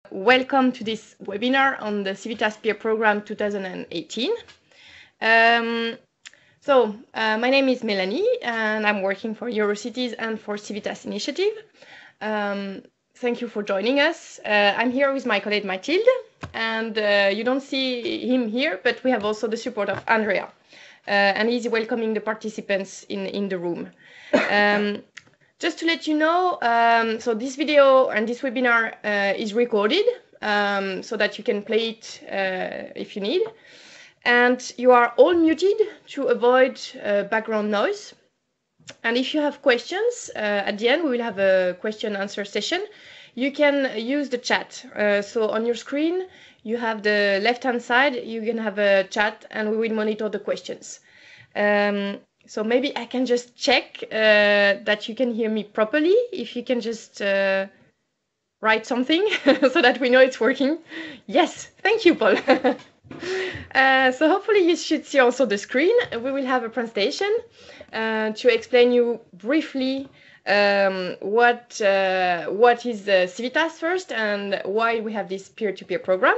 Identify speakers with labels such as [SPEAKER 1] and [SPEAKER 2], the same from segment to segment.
[SPEAKER 1] Welcome to this webinar on the CIVITAS Peer Program 2018. My name is Melanie and I'm working for Eurocities and for CIVITAS Initiative. Thank you for joining us. I'm here with my colleague Mathilde, and you don't see him here, but we have also the support of Andrea, and he's welcoming the participants in the room. Just to let you know, so this video and this webinar is recorded so that you can play it if you need. And you are all muted to avoid background noise. And if you have questions, at the end we will have a question and answer session. You can use the chat. So on your screen, you have the left-hand side, you can have a chat and we will monitor the questions. So maybe I can just check that you can hear me properly. If you can just write something so that we know it's working. Yes, thank you, Paul. So hopefully you should see also the screen. We will have a presentation to explain you briefly what is CIVITAS first and why we have this peer-to-peer program.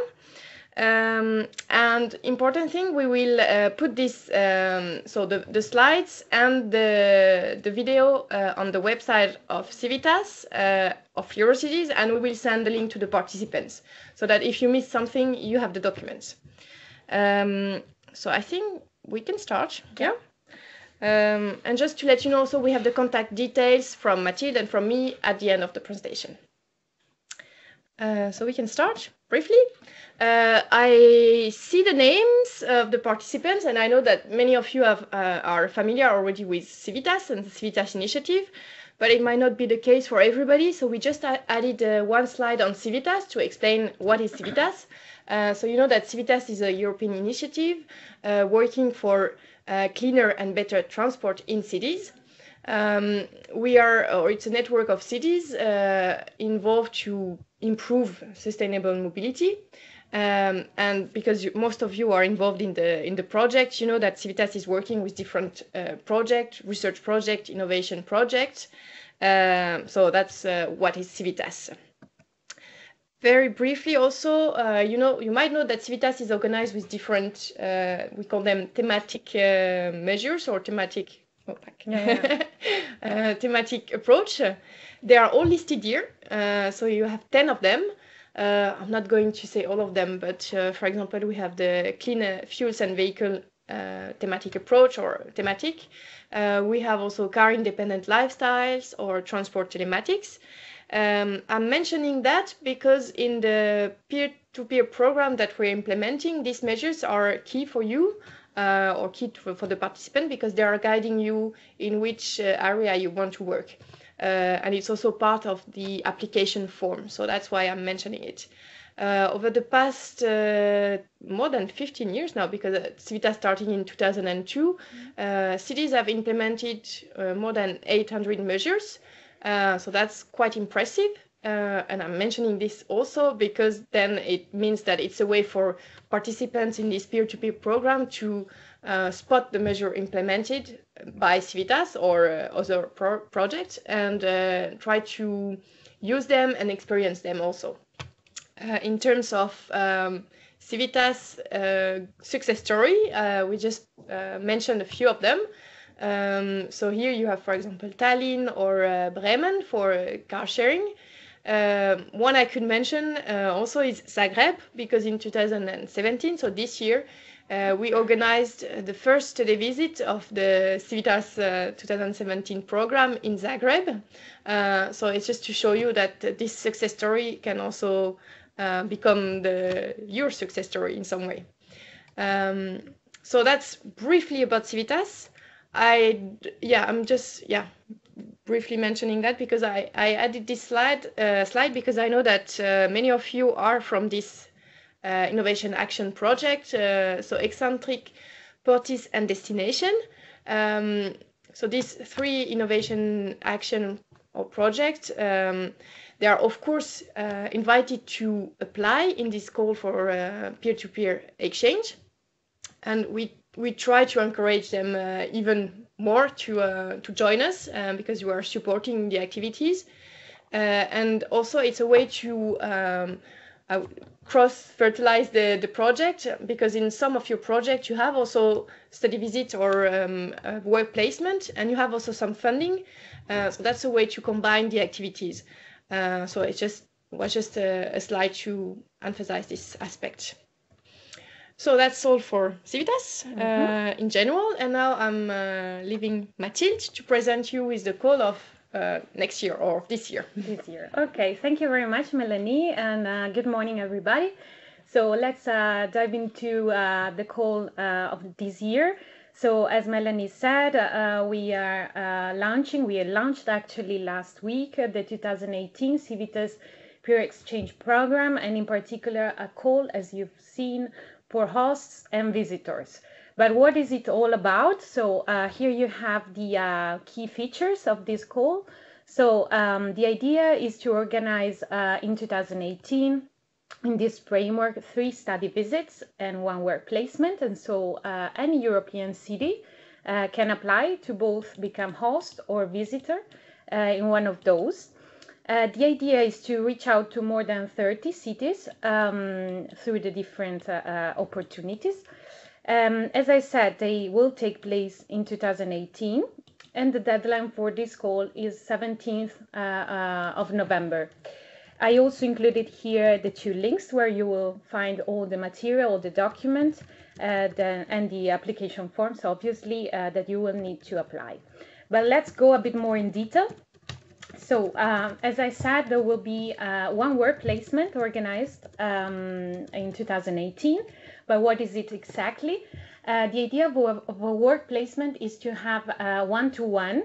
[SPEAKER 1] And important thing, we will put this, so the slides and the video on the website of CIVITAS, of Eurocities, and we will send the link to the participants so that if you miss something, you have the documents. So I think we can start, yeah? And just to let you know, so we have the contact details from Mathilde and from me at the end of the presentation. So we can start briefly. I see the names of the participants, and I know that many of you are familiar already with CIVITAS and the CIVITAS initiative, but it might not be the case for everybody. So we just added one slide on CIVITAS to explain what is CIVITAS. So you know that CIVITAS is a European initiative working for cleaner and better transport in cities. It's a network of cities involved to improve sustainable mobility. And because most of you are involved in the project, you know that CIVITAS is working with different projects, research projects, innovation projects. So that's what is CIVITAS. Very briefly also, you might know that CIVITAS is organized with different, we call them thematic measures or thematic thematic approach. They are all listed here. So you have 10 of them. I'm not going to say all of them, but for example, we have the clean fuels and vehicle thematic approach or thematic. We have also car independent lifestyles or transport telematics. I'm mentioning that because in the peer-to-peer program that we're implementing, these measures are key for you or key for the participant because they are guiding you in which area you want to work. And it's also part of the application form, so that's why I'm mentioning it. Over the past more than 15 years now, because CIVITAS starting in 2002, cities have implemented more than 800 measures. So that's quite impressive. And I'm mentioning this also because then it means that it's a way for participants in this peer-to-peer program to spot the measure implemented by CIVITAS or other projects and try to use them and experience them also. In terms of CIVITAS success story, we just mentioned a few of them. So here you have, for example, Tallinn or Bremen for car sharing. One I could mention also is Zagreb, because in 2017, so this year, we organized the first televisit of the CIVITAS 2017 program in Zagreb. So it's just to show you that this success story can also become your success story in some way. So that's briefly about CIVITAS. I'm just briefly mentioning that because I added this slide because I know that many of you are from this Innovation Action Project, so Eccentric, Portis, and Destination. So these 3 Innovation Action or projects, they are of course invited to apply in this call for peer-to-peer exchange, and we try to encourage them even more to join us because you are supporting the activities. And also it's a way to cross-fertilize the project, because in some of your projects you have also study visit or work placement, and you have also some funding. So that's a way to combine the activities. So it was just a slide to emphasize this aspect. So that's all for CIVITAS in general. And now I'm leaving Mathilde to present you with the call of next year or this year.
[SPEAKER 2] This year. Okay, thank you very much, Melanie, and good morning, everybody. So let's dive into the call of this year. So as Melanie said, we launched actually last week the 2018 CIVITAS Peer Exchange Program, and in particular a call, as you've seen, for hosts and visitors. But what is it all about? So here you have the key features of this call. So the idea is to organize in 2018, in this framework, 3 study visits and 1 work placement. And so any European city can apply to both become host or visitor in one of those. The idea is to reach out to more than 30 cities through the different opportunities. As I said, they will take place in 2018, and the deadline for this call is 17th of November. I also included here the 2 links where you will find all the material, all the documents, and the application forms, obviously, that you will need to apply. But let's go a bit more in detail. So, as I said, there will be 1 work placement organized in 2018. But what is it exactly? The idea of a work placement is to have one-to-one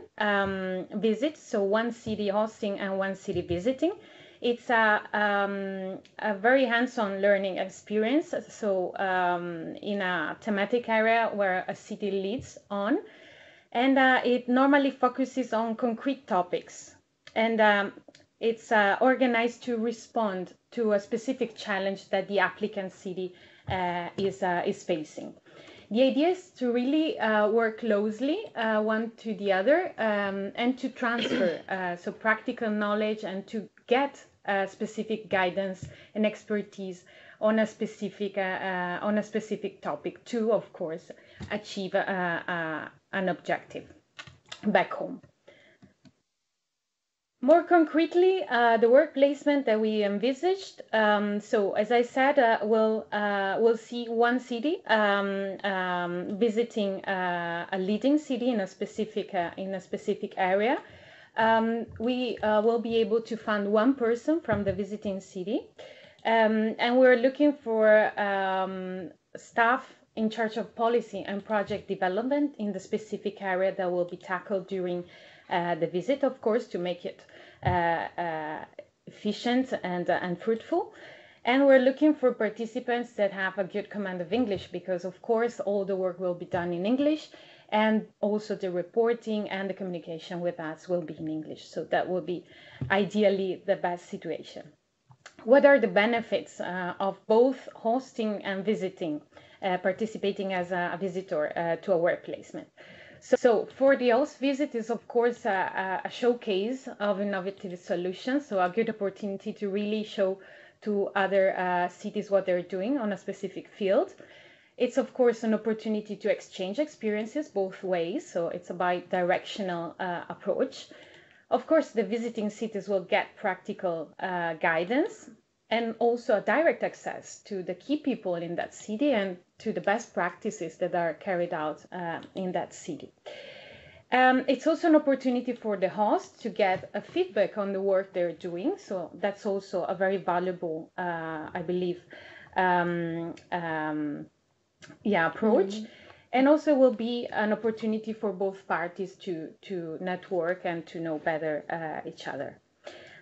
[SPEAKER 2] visits, so 1 city hosting and 1 city visiting. It's a very hands-on learning experience, so in a thematic area where a city leads on, and it normally focuses on concrete topics. And it's organized to respond to a specific challenge that the applicant city is facing. The idea is to really work closely one to the other and to transfer so practical knowledge and to get specific guidance and expertise on a specific topic to, of course, achieve an objective back home. More concretely, the work placement that we envisaged. So, as I said, we'll see 1 city visiting a leading city in a specific area. We will be able to fund 1 person from the visiting city, and we're looking for staff in charge of policy and project development in the specific area that will be tackled during the visit, of course, to make it efficient and fruitful. And we're looking for participants that have a good command of English, because, of course, all the work will be done in English, and also the reporting and the communication with us will be in English. So that will be ideally the best situation. What are the benefits of both hosting and visiting, participating as a visitor to a work placement? So for the host visit is, of course, a showcase of innovative solutions, so a good opportunity to really show to other cities what they're doing on a specific field. It's, of course, an opportunity to exchange experiences both ways, so it's a bi-directional approach. Of course, the visiting cities will get practical guidance and also a direct access to the key people in that city and to the best practices that are carried out in that city. It's also an opportunity for the host to get a feedback on the work they're doing. So that's also a very valuable, I believe, approach. Mm-hmm. And also will be an opportunity for both parties to network and to know better each other.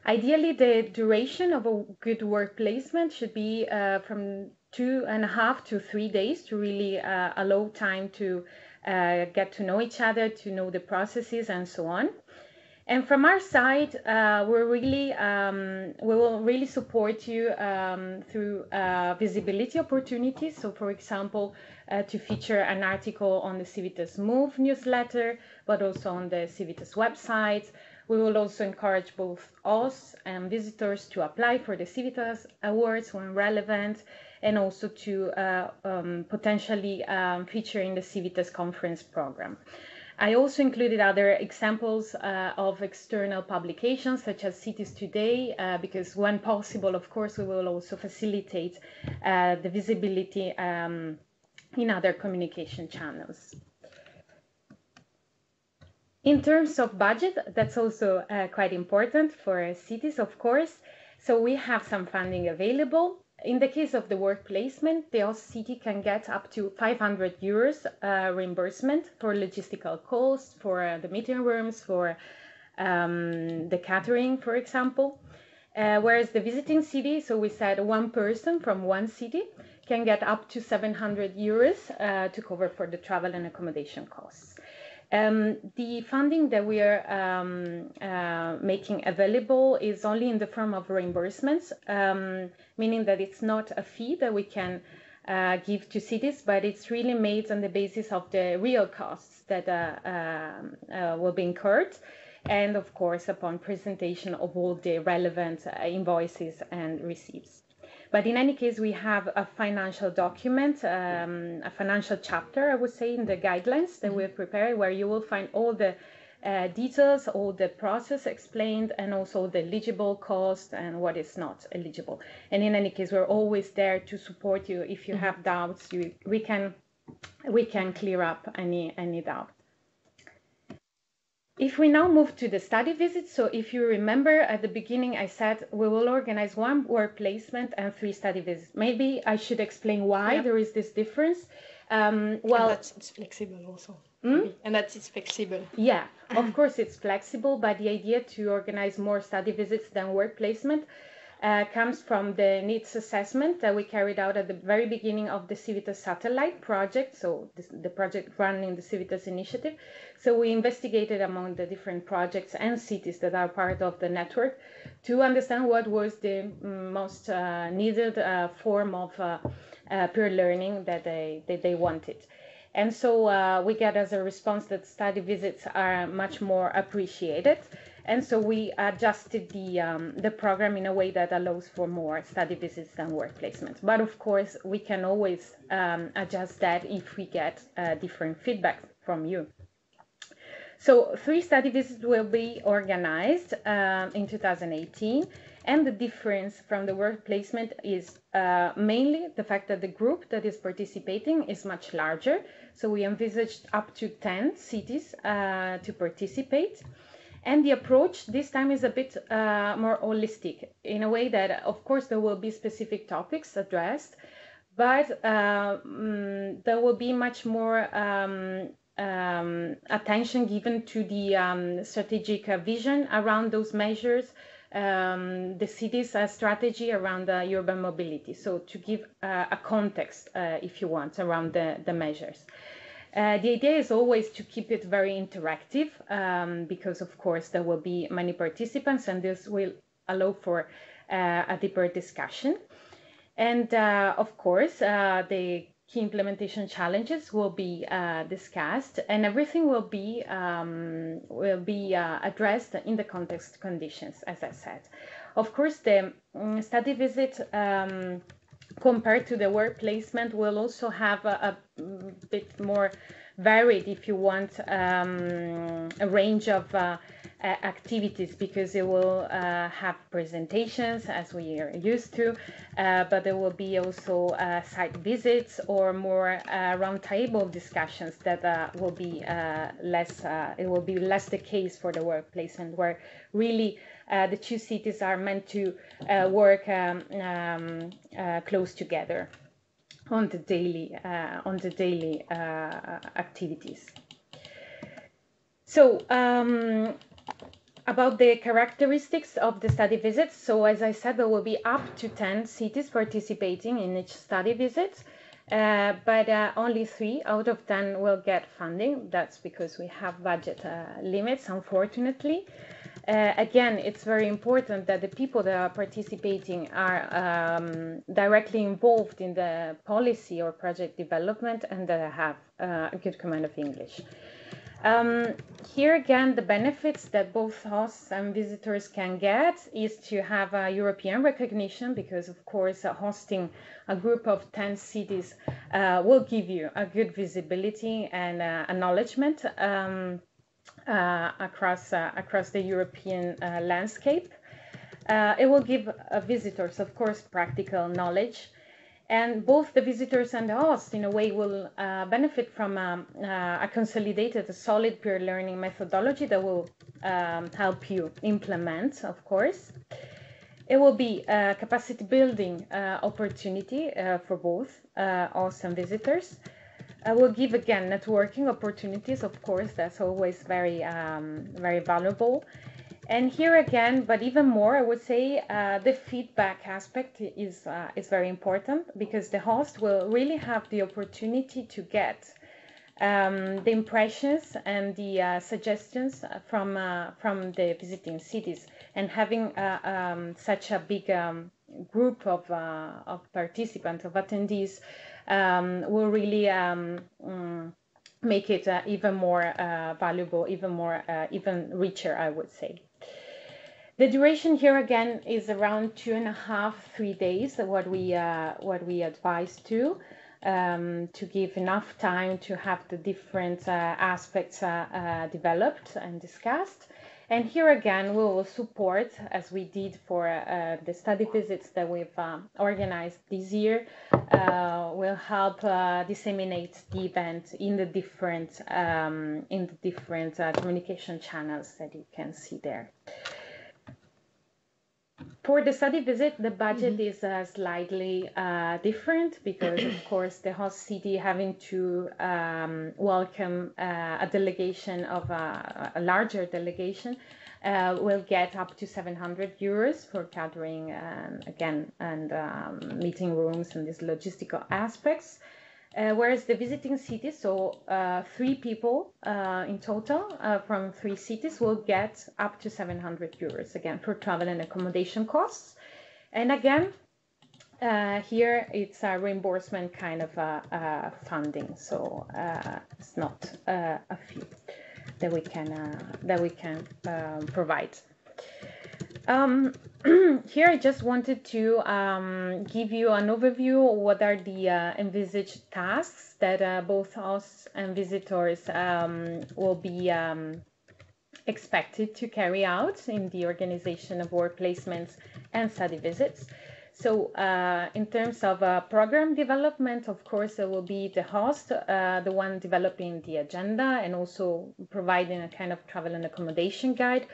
[SPEAKER 2] Ideally, the duration of a good work placement should be from 2.5 to 3 days to really allow time to get to know each other, to know the processes and so on. And from our side, we will really support you through visibility opportunities. So, for example, to feature an article on the CIVITAS Move newsletter, but also on the CIVITAS website, We will also encourage both us and visitors to apply for the CIVITAS awards when relevant, and also to potentially feature in the CIVITAS conference program. I also included other examples of external publications, such as Cities Today, because when possible, of course, we will also facilitate the visibility in other communication channels. In terms of budget, that's also quite important for cities, of course. So we have some funding available. In the case of the work placement, the host city can get up to 500 euros reimbursement for logistical costs, for the meeting rooms, for the catering, for example. Whereas the visiting city, so we said one person from one city can get up to 700 euros to cover for the travel and accommodation costs. The funding that we are making available is only in the form of reimbursements, meaning that it's not a fee that we can give to cities, but it's really made on the basis of the real costs that will be incurred, and of course upon presentation of all the relevant invoices and receipts. But in any case, we have a financial document, a financial chapter, I would say, in the guidelines that we've prepared, where you will find all the details, all the process explained, and also the eligible cost and what is not eligible. And in any case, we're always there to support you. If you have doubts, we can clear up any doubt. If we now move to the study visits, so if you remember at the beginning, I said we will organize one work placement and 3 study visits. Maybe I should explain why there is this difference.
[SPEAKER 1] Well, and it's flexible also. And it's flexible.
[SPEAKER 2] Yeah, of course it's flexible, but the idea to organize more study visits than work placement comes from the needs assessment that we carried out at the very beginning of the CIVITAS satellite project, so the project running the CIVITAS initiative. So we investigated among the different projects and cities that are part of the network to understand what was the most needed form of peer learning that they wanted. And so we get as a response that study visits are much more appreciated. And so we adjusted the program in a way that allows for more study visits than work placements. But of course, we can always adjust that if we get different feedback from you. So 3 study visits will be organized in 2018. And the difference from the work placement is mainly the fact that the group that is participating is much larger. So we envisaged up to 10 cities to participate. And the approach this time is a bit more holistic, in a way that, of course, there will be specific topics addressed, but there will be much more attention given to the strategic vision around those measures, the city's strategy around urban mobility. So to give a context, if you want, around the measures. The idea is always to keep it very interactive because, of course, there will be many participants and this will allow for a deeper discussion. And, of course, the key implementation challenges will be discussed and everything will be addressed in the context conditions, as I said. Of course, the study visit compared to the work placement will also have a bit more varied, if you want, a range of activities, because it will have presentations as we are used to, but there will be also site visits or more roundtable discussions that will be it will be less the case for the work placement, where really the 2 cities are meant to work close together on the daily activities. So about the characteristics of the study visits, so as I said, there will be up to 10 cities participating in each study visit, but only 3 out of 10 will get funding. That's because we have budget limits, unfortunately. Again, it's very important that the people that are participating are directly involved in the policy or project development and that have a good command of English. Here again, the benefits that both hosts and visitors can get is to have a European recognition, because of course hosting a group of 10 cities will give you a good visibility and acknowledgement across the European landscape. It will give visitors, of course, practical knowledge. And both the visitors and the host, in a way, will benefit from a consolidated, a solid peer learning methodology that will help you implement, of course. It will be a capacity building opportunity for both hosts and visitors. Will give, again, networking opportunities, of course, that's always very, very valuable. And here again, but even more, I would say the feedback aspect is very important, because the host will really have the opportunity to get the impressions and the suggestions from the visiting cities. And having such a big group of participants, of attendees, will really make it even more valuable, even richer, I would say. The duration here again is around 2.5–3 days, what we advise to give enough time to have the different aspects developed and discussed. And here again, we will support, as we did for the study visits that we've organized this year, will help disseminate the event in the different communication channels that you can see there. For the study visit, the budget is slightly different, because, of course, the host city having to welcome a delegation of a larger delegation will get up to 700 euros for catering, again, and meeting rooms and these logistical aspects. Whereas the visiting cities, so 3 people in total from 3 cities, will get up to 700 euros, again, for travel and accommodation costs. And again, here it's a reimbursement kind of funding, so it's not a fee that we can provide. Here I just wanted to give you an overview of what are the envisaged tasks that both hosts and visitors will be expected to carry out in the organization of work placements and study visits. So in terms of program development, of course, it will be the host, the one developing the agenda and also providing a kind of travel and accommodation guide.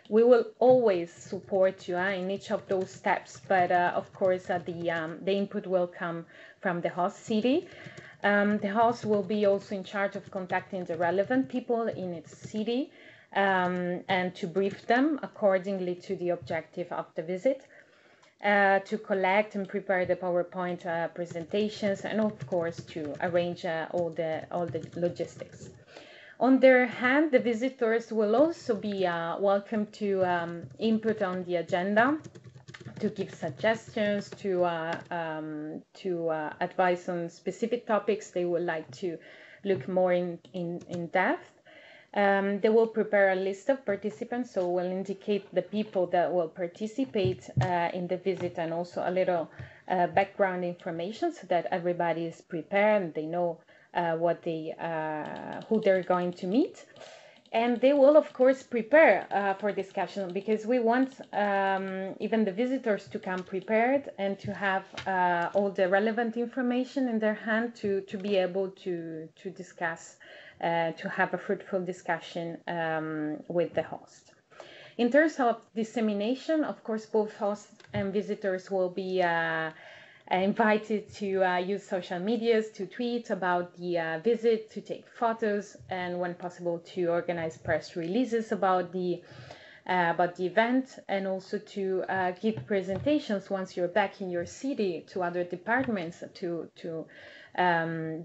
[SPEAKER 2] We will always support you in each of those steps, but of course the input will come from the host city. The host will be also in charge of contacting the relevant people in its city and to brief them accordingly to the objective of the visit, to collect and prepare the PowerPoint presentations, and of course to arrange all the logistics. On their hand, the visitors will also be welcome to input on the agenda, to give suggestions, to advise on specific topics they would like to look more in depth. They will prepare a list of participants, so will indicate the people that will participate in the visit, and also a little background information so that everybody is prepared and they know who they're going to meet. And they will, of course, prepare for discussion, because we want even the visitors to come prepared and to have all the relevant information in their hand to be able to discuss, to have a fruitful discussion with the host. In terms of dissemination, of course, both hosts and visitors will be invited to use social medias, to tweet about the visit, to take photos, and when possible to organize press releases about the event, and also to give presentations once you're back in your city to other departments to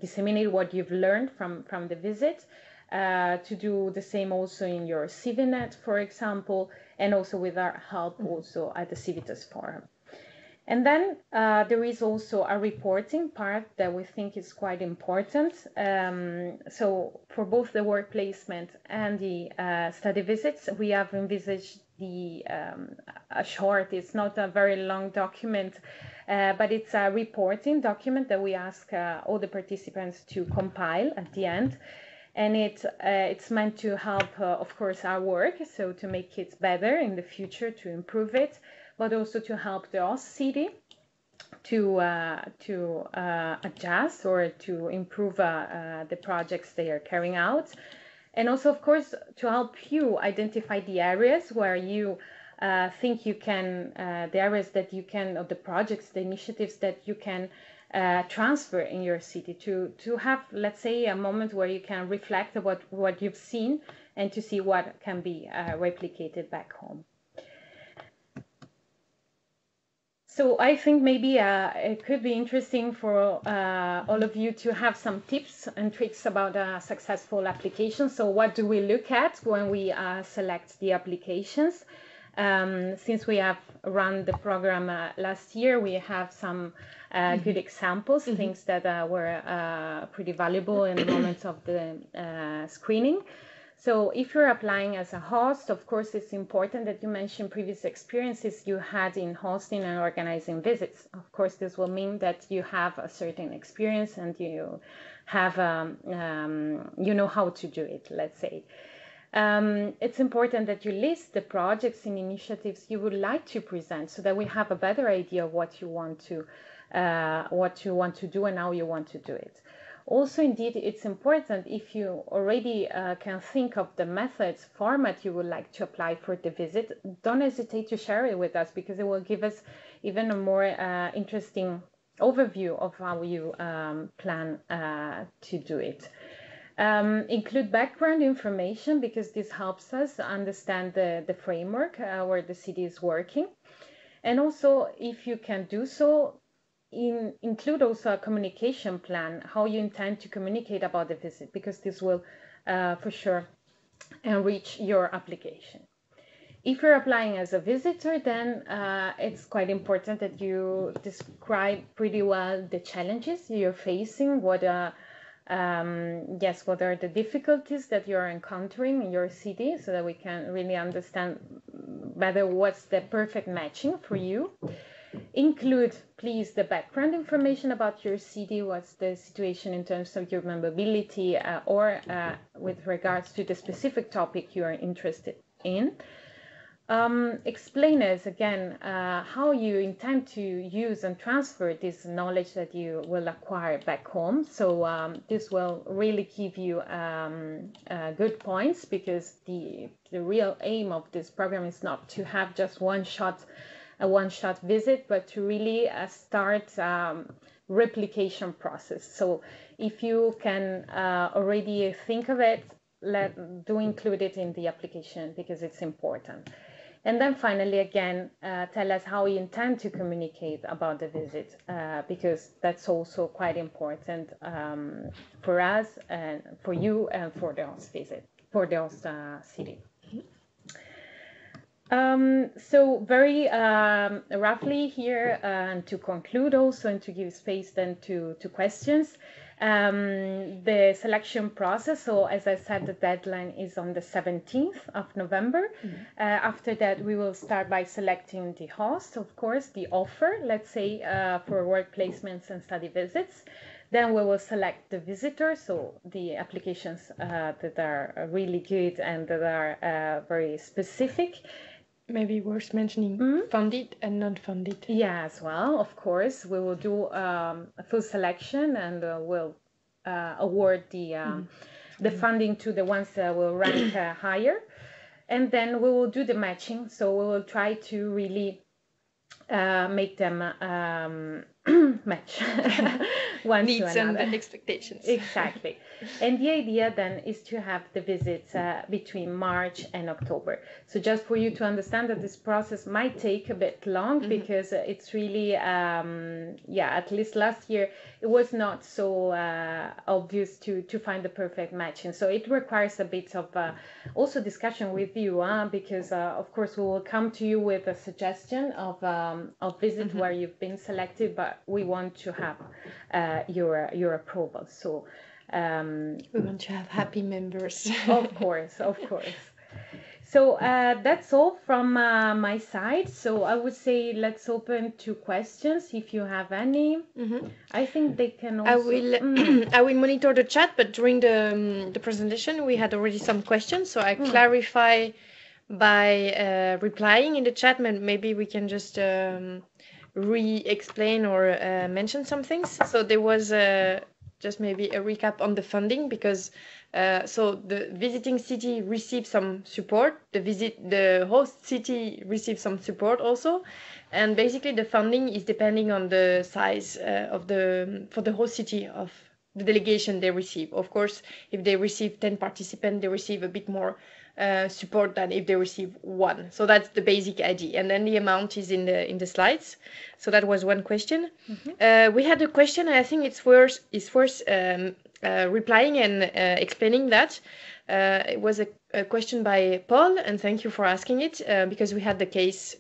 [SPEAKER 2] disseminate what you've learned from the visit, to do the same also in your CIVINet, for example, and also with our help also at the CIVITAS forum. And then there is also a reporting part that we think is quite important. So for both the work placement and the study visits, we have envisaged a short, it's not a very long document, but it's a reporting document that we ask all the participants to compile at the end. And it's meant to help, of course, our work, so to make it better in the future, to improve it, but also to help the host city to adjust or to improve the projects they are carrying out. And also, of course, to help you identify the areas where you think you can, the areas that you can, of the projects, the initiatives that you can transfer in your city, to have, let's say, a moment where you can reflect about what you've seen and to see what can be replicated back home. So I think maybe it could be interesting for all of you to have some tips and tricks about a successful application. So what do we look at when we select the applications? Since we have run the program last year, we have some good examples, things that were pretty valuable in the moments of the screening. So if you're applying as a host, of course, it's important that you mention previous experiences you had in hosting and organizing visits. Of course, this will mean that you have a certain experience and you have, you know how to do it, let's say. It's important that you list the projects and initiatives you would like to present so that we have a better idea of what you want to do and how you want to do it. Also, indeed, it's important if you already can think of the methods, format you would like to apply for the visit, don't hesitate to share it with us because it will give us even a more interesting overview of how you plan to do it. Include background information because this helps us understand the framework where the city is working. And also, if you can do so, include also a communication plan, how you intend to communicate about the visit, because this will for sure enrich your application. If you're applying as a visitor, then it's quite important that you describe pretty well the challenges you're facing, what are the difficulties that you're encountering in your city so that we can really understand better what's the perfect matching for you. Include, please, the background information about your city, what's the situation in terms of your memorability or with regards to the specific topic you are interested in. Explain us again how you intend to use and transfer this knowledge that you will acquire back home. So this will really give you good points because the real aim of this program is not to have just a one-shot visit, but to really start replication process. So if you can already think of it, do include it in the application because it's important. And then finally, again, tell us how you intend to communicate about the visit because that's also quite important for us and for you and for the host visit, for the host city. So very roughly here, and to conclude also and to give space then to questions, the selection process. So as I said, the deadline is on the 17th of November. After that, we will start by selecting the host, of course, the offer, let's say, for work placements and study visits. Then we will select the visitors, so the applications that are really good and that are very specific.
[SPEAKER 1] Maybe worth mentioning funded and non-funded.
[SPEAKER 2] Yeah, as well, of course. We will do a full selection and we'll award the funding to the ones that will rank higher. And then we will do the matching. So we will try to really make them match one to
[SPEAKER 1] Needs and
[SPEAKER 2] another.
[SPEAKER 1] expectations.
[SPEAKER 2] Exactly. And the idea then is to have the visits between March and October. So just for you to understand that this process might take a bit long because it's really, at least last year, it was not so obvious to find the perfect match. And so it requires a bit of also discussion with you because, of course, we will come to you with a suggestion of visit where you've been selected, but we want to have your approval. So
[SPEAKER 1] we want to have happy members.
[SPEAKER 2] Of course. So that's all from my side. So I would say let's open to questions if you have any. I think they can also.
[SPEAKER 1] I will monitor the chat, but during the presentation we had already some questions, so I clarify by replying in the chat. Maybe we can just re-explain or mention some things. So there was just maybe a recap on the funding because so the visiting city received some support, the host city received some support also, and basically the funding is depending on the size for the host city of the delegation they receive. Of course, if they receive 10 participants, they receive a bit more support than if they receive one. So that's the basic idea, and then the amount is in the slides. So that was one question. We had a question, and I think it's worth replying and explaining that. It was a question by Paul, and thank you for asking it because we have the case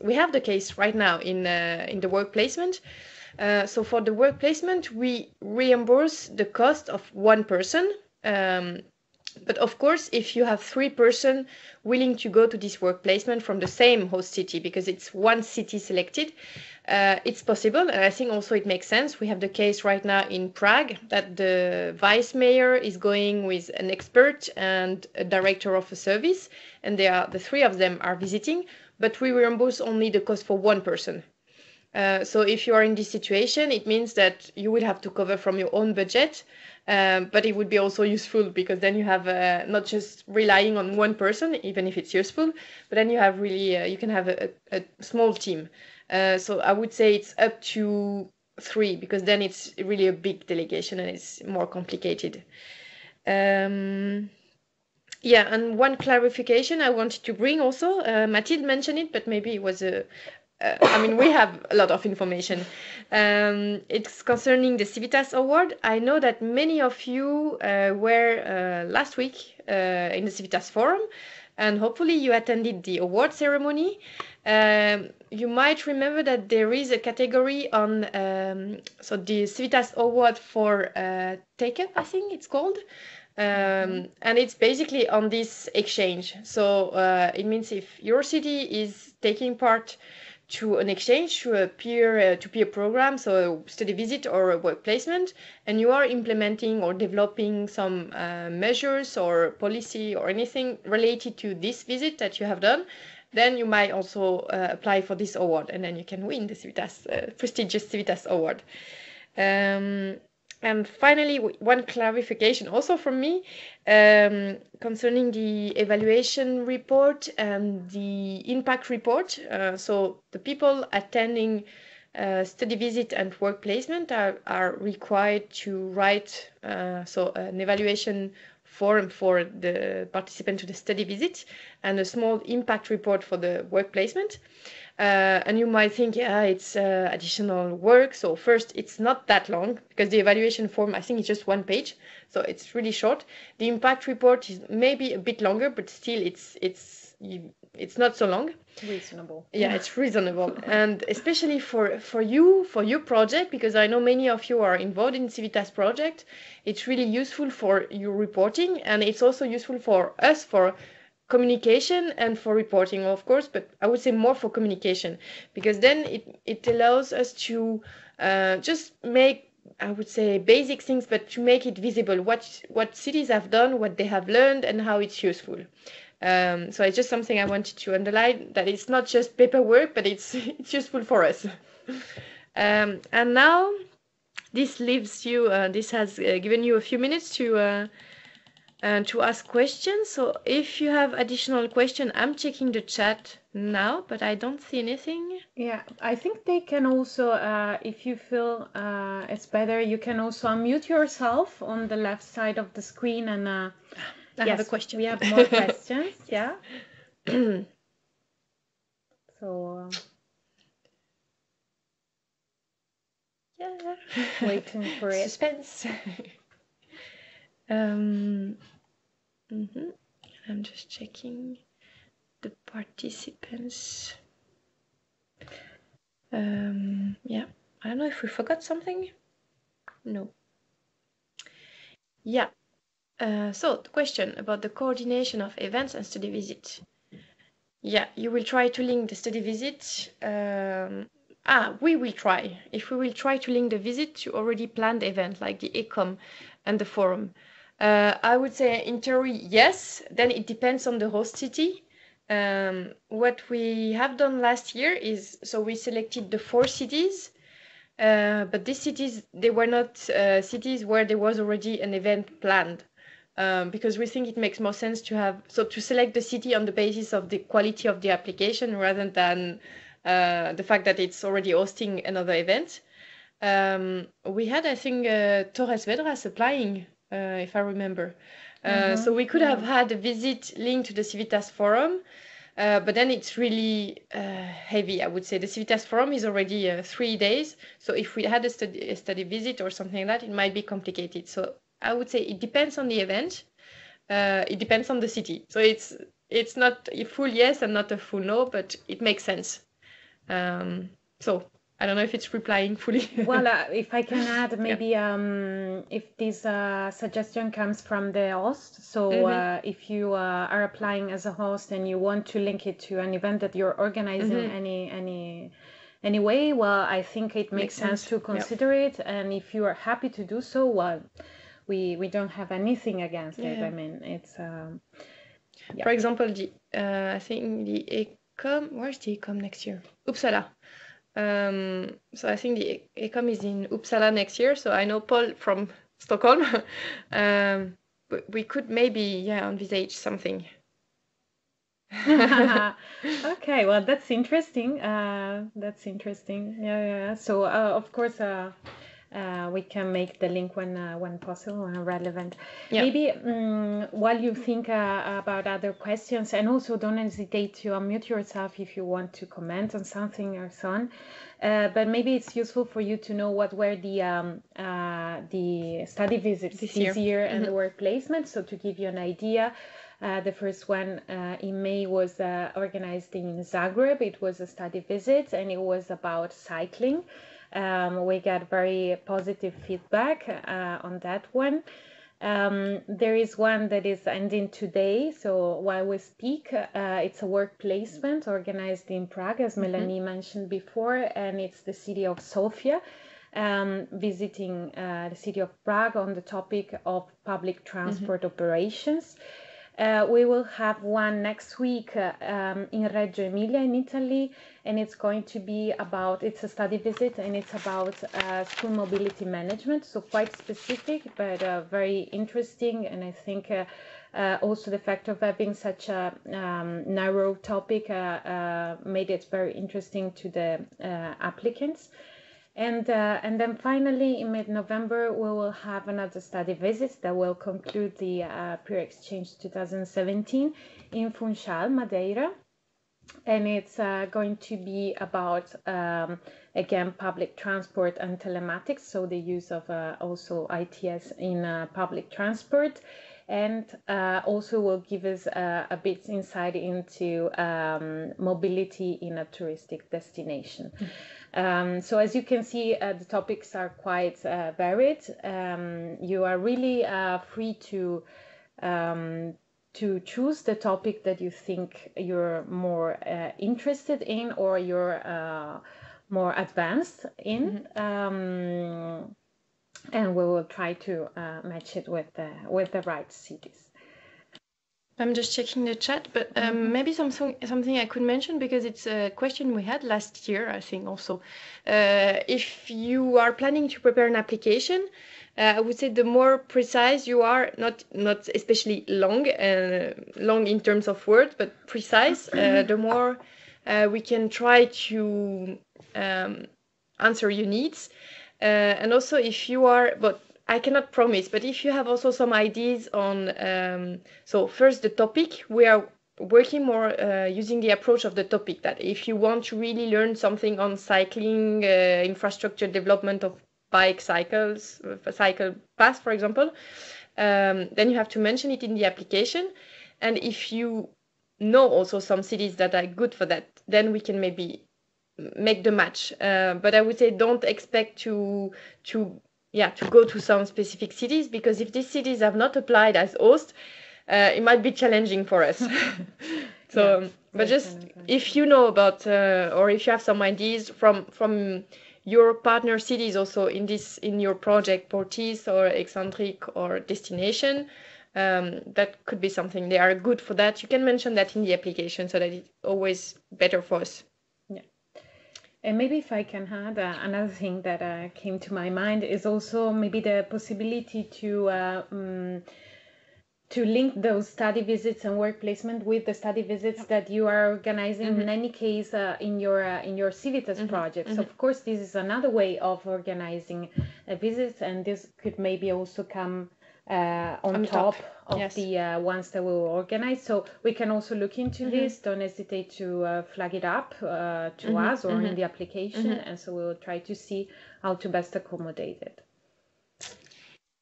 [SPEAKER 1] right now in the work placement. So for the work placement, we reimburse the cost of one person. But of course, if you have 3 persons willing to go to this work placement from the same host city, because it's one city selected, it's possible. And I think also it makes sense. We have the case right now in Prague that the vice mayor is going with an expert and a director of a service, and the 3 of them are visiting, but we reimburse only the cost for one person. So if you are in this situation, it means that you will have to cover from your own budget, but it would be also useful because then you have not just relying on one person, even if it's useful, but then you have really, you can have a small team. So I would say it's up to 3 because then it's really a big delegation and it's more complicated. Yeah, and one clarification I wanted to bring also, Mathilde mentioned it, but maybe it was we have a lot of information. It's concerning the CIVITAS award. I know that many of you were last week in the CIVITAS forum, and hopefully you attended the award ceremony. You might remember that there is a category on so the CIVITAS award for Take Up, I think it's called. And it's basically on this exchange. So it means if Eurocity is taking part to an exchange, to a peer-to-peer program, so a study visit or a work placement, and you are implementing or developing some measures or policy or anything related to this visit that you have done, then you might also apply for this award, and then you can win the CIVITAS, prestigious CIVITAS award. And finally, one clarification also from me concerning the evaluation report and the impact report. So the people attending study visit and work placement are required to write so an evaluation form for the participant to the study visit and a small impact report for the work placement. And you might think, yeah, it's additional work. So first, it's not that long because the evaluation form, I think, is just 1 page. So it's really short. The impact report is maybe a bit longer, but still it's not so long.
[SPEAKER 2] Reasonable.
[SPEAKER 1] Yeah, it's reasonable. And especially for your project, because I know many of you are involved in CIVITAS project, it's really useful for your reporting, and it's also useful for us for communication and for reporting, of course, but I would say more for communication, because then it allows us to just make, I would say, basic things, but to make it visible, what cities have done, what they have learned, and how it's useful. So it's just something I wanted to underline, that it's not just paperwork, but it's useful for us. And now this leaves you, this has given you a few minutes to to ask questions. So if you have additional question, I'm checking the chat now, but I don't see anything.
[SPEAKER 2] Yeah, I think they can also, if you feel it's better, you can also unmute yourself on the left side of the screen. And
[SPEAKER 1] I have a question.
[SPEAKER 2] We have more questions. Yeah. So
[SPEAKER 1] yeah,
[SPEAKER 2] waiting for it.
[SPEAKER 1] Suspense. I'm just checking the participants. Yeah, I don't know if we forgot something. No. Yeah. So the question about the coordination of events and study visit. Yeah, you will try to link the study visit. We will try. If we will try to link the visit to already planned event like the ECOM and the forum. I would say in theory, yes. Then it depends on the host city. What we have done last year is, so we selected the 4 cities, but these cities, they were not cities where there was already an event planned. Because we think it makes more sense to select the city on the basis of the quality of the application rather than the fact that it's already hosting another event. We had, I think, Torres Vedras applying, if I remember. So we could have had a visit linked to the CIVITAS forum, but then it's really heavy, I would say. The CIVITAS forum is already 3 days. So if we had a study visit or something like that, it might be complicated. So I would say it depends on the event. It depends on the city. So it's not a full yes and not a full no, but it makes sense. So I don't know if it's replying fully.
[SPEAKER 2] Well, if I can add, maybe if this suggestion comes from the host, so if you are applying as a host and you want to link it to an event that you're organizing anyway, well, I think it makes sense to consider it. And if you are happy to do so, well, we don't have anything against it. I mean, it's
[SPEAKER 1] For example, I think the ECOM, where's the ECOM next year? Uppsala. So I think the ECOM is in Uppsala next year. So I know Paul from Stockholm. But we could maybe envisage something.
[SPEAKER 2] Okay, well, that's interesting. Yeah. So of course we can make the link when possible, when relevant. Maybe while you think about other questions, and also don't hesitate to unmute yourself if you want to comment on something or so on. But maybe it's useful for you to know what were the study visits this year and the work placement. So to give you an idea, the first one in May was organized in Zagreb. It was a study visit and it was about cycling. We got very positive feedback on that one. There is one that is ending today. So while we speak, it's a work placement organized in Prague, as Melanie mentioned before, and it's the city of Sofia, visiting the city of Prague on the topic of public transport operations. We will have one next week in Reggio Emilia in Italy, and it's going to be about, it's a study visit, and it's about school mobility management, so quite specific, but very interesting. And I think also the fact of having such a narrow topic made it very interesting to the applicants. And then finally, in mid-November, we will have another study visit that will conclude the Peer Exchange 2017 in Funchal, Madeira. And it's going to be about, again, public transport and telematics, so the use of also ITS in public transport. And also will give us a bit insight into mobility in a touristic destination. So as you can see, the topics are quite varied. You are really free to choose the topic that you think you're more interested in or you're more advanced in. And we will try to match it with the right cities.
[SPEAKER 1] I'm just checking the chat, but maybe something I could mention, because it's a question we had last year, I think also. If you are planning to prepare an application, I would say the more precise you are, not especially long in terms of words, but precise, the more we can try to answer your needs. And also, if you are, but I cannot promise, but if you have also some ideas on, so first the topic, we are working more using the approach of the topic, that if you want to really learn something on cycling, infrastructure development of bike cycles, cycle paths, for example, then you have to mention it in the application. And if you know also some cities that are good for that, then we can maybe make the match. But I would say don't expect to go to some specific cities, because if these cities have not applied as host, it might be challenging for us. So, yeah, but just if you know about, or if you have some ideas from your partner cities also in your project, Portis or Eccentric or Destination, that could be something. They are good for that. You can mention that in the application, so that it's always better for us.
[SPEAKER 2] And maybe if I can add, another thing that came to my mind is also maybe the possibility to link those study visits and work placement with the study visits that you are organizing in any case in your CIVITAS project. So of course this is another way of organizing visits, and this could maybe also come on top of the ones that we will organize. So we can also look into this. Don't hesitate to flag it up to us or in the application, and so we will try to see how to best accommodate it.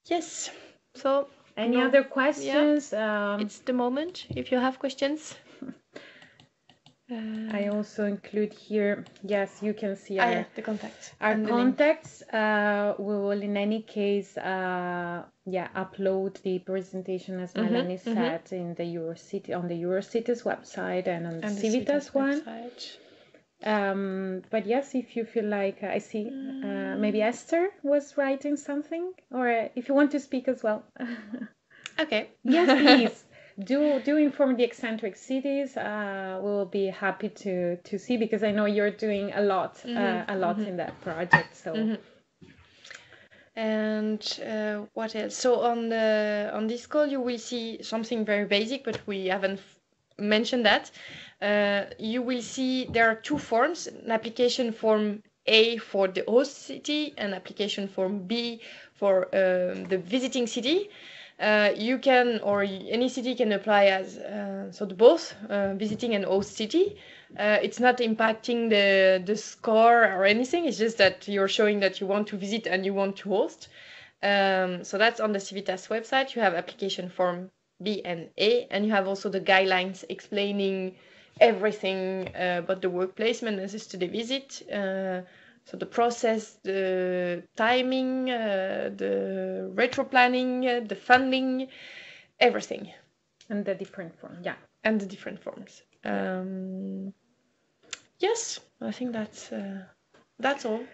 [SPEAKER 1] Yes. So
[SPEAKER 2] any other questions?
[SPEAKER 1] Yeah. It's the moment if you have questions.
[SPEAKER 2] I also include here, yes, you can see
[SPEAKER 1] the contacts.
[SPEAKER 2] Our contacts. We will in any case upload the presentation, as Melanie said, in the on the Eurocities website and on the CIVITAS one. But yes, if you feel like, I see maybe Esther was writing something, or if you want to speak as well.
[SPEAKER 1] Okay.
[SPEAKER 2] Yes, please. Do inform the eccentric cities. We will be happy to see, because I know you're doing a lot in that project. So.
[SPEAKER 1] And what else? So on this call, you will see something very basic, but we haven't mentioned that. You will see there are two forms: an application form A for the host city, and application form B for the visiting city. You can, or any city can apply as so both visiting and host city. It's not impacting the score or anything. It's just that you're showing that you want to visit and you want to host. So that's on the CIVITAS website. You have application form B and A, and you have also the guidelines explaining everything about the work placement and the visit. So the process, the timing, the retro planning, the funding, everything.
[SPEAKER 2] And the different forms, yeah.
[SPEAKER 1] And the different forms. Yes, I think that's all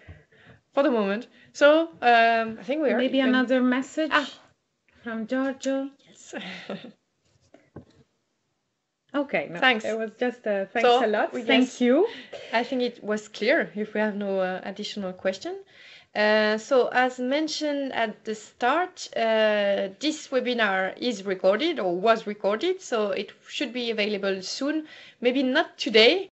[SPEAKER 1] for the moment. So I think we are.
[SPEAKER 2] Maybe another message from Giorgio.
[SPEAKER 1] Yes.
[SPEAKER 2] Okay, no,
[SPEAKER 1] thanks.
[SPEAKER 2] It was just thanks a lot. Thank you.
[SPEAKER 1] I think it was clear if we have no additional question. So as mentioned at the start, this webinar is recorded or was recorded, so it should be available soon. Maybe not today,